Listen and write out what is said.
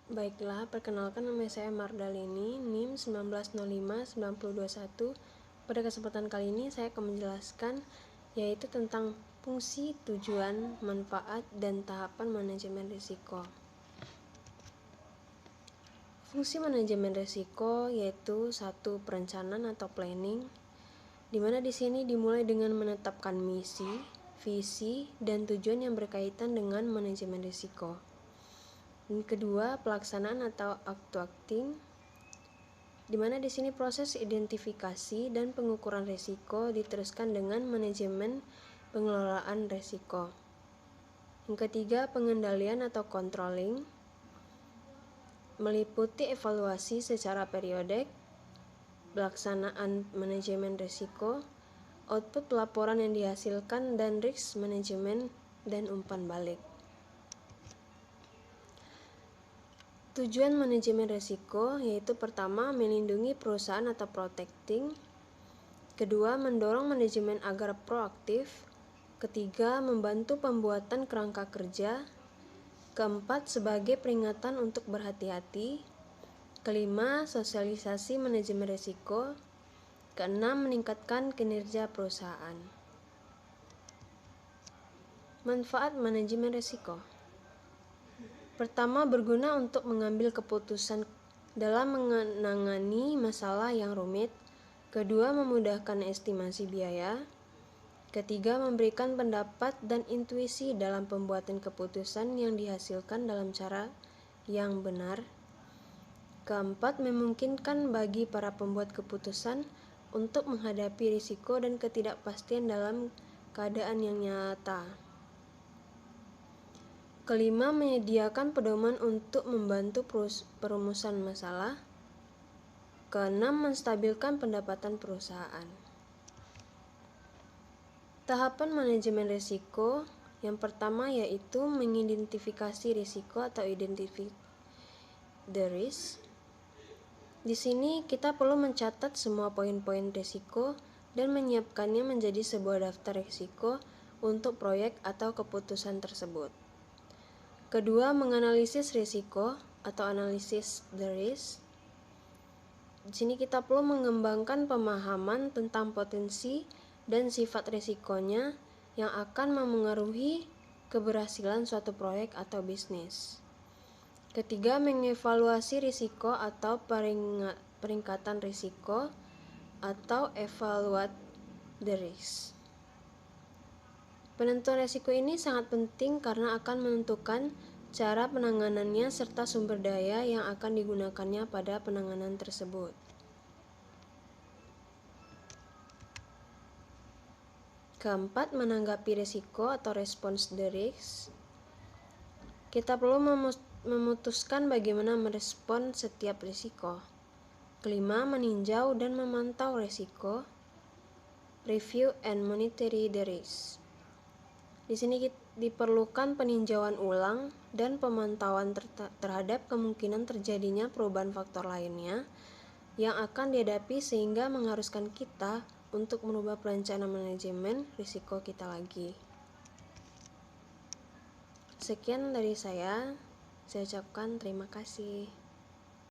Baiklah, perkenalkan nama saya Mardalini, NIM 19059021. Pada kesempatan kali ini saya akan menjelaskan yaitu tentang fungsi, tujuan, manfaat, dan tahapan manajemen risiko. Fungsi manajemen risiko yaitu 1. Perencanaan atau planning, di mana di sini dimulai dengan menetapkan misi, visi, dan tujuan yang berkaitan dengan manajemen risiko. Dan kedua, pelaksanaan atau actuating, di mana di sini proses identifikasi dan pengukuran risiko diteruskan dengan manajemen pengelolaan risiko. Yang ketiga, pengendalian atau controlling, meliputi evaluasi secara periodik, pelaksanaan manajemen risiko, output laporan yang dihasilkan, dan risk management dan umpan balik. Tujuan manajemen risiko yaitu pertama, melindungi perusahaan atau protecting. Kedua, mendorong manajemen agar proaktif. Ketiga, membantu pembuatan kerangka kerja. Keempat, sebagai peringatan untuk berhati-hati. Kelima, sosialisasi manajemen risiko. Keenam, meningkatkan kinerja perusahaan. Manfaat manajemen risiko. Pertama, berguna untuk mengambil keputusan dalam menangani masalah yang rumit. Kedua, memudahkan estimasi biaya. Ketiga, memberikan pendapat dan intuisi dalam pembuatan keputusan yang dihasilkan dalam cara yang benar. Keempat, memungkinkan bagi para pembuat keputusan untuk menghadapi risiko dan ketidakpastian dalam keadaan yang nyata. Kelima, menyediakan pedoman untuk membantu perumusan masalah. Keenam, menstabilkan pendapatan perusahaan. Tahapan manajemen risiko yang pertama yaitu mengidentifikasi risiko atau identify the risk. Di sini kita perlu mencatat semua poin-poin risiko dan menyiapkannya menjadi sebuah daftar risiko untuk proyek atau keputusan tersebut. Kedua, menganalisis risiko atau analisis the risk. Di sini kita perlu mengembangkan pemahaman tentang potensi dan sifat risikonya yang akan memengaruhi keberhasilan suatu proyek atau bisnis. Ketiga, mengevaluasi risiko atau peringkatan risiko atau evaluate the risk. Penentuan risiko ini sangat penting karena akan menentukan cara penanganannya serta sumber daya yang akan digunakannya pada penanganan tersebut. Keempat, menanggapi risiko atau response the risk. Kita perlu memutuskan bagaimana merespon setiap risiko. Kelima, meninjau dan memantau risiko. Review and monitor the risk. Di sini diperlukan peninjauan ulang dan pemantauan terhadap kemungkinan terjadinya perubahan faktor lainnya yang akan dihadapi sehingga mengharuskan kita untuk merubah perencanaan manajemen risiko kita lagi. Sekian dari saya ucapkan terima kasih.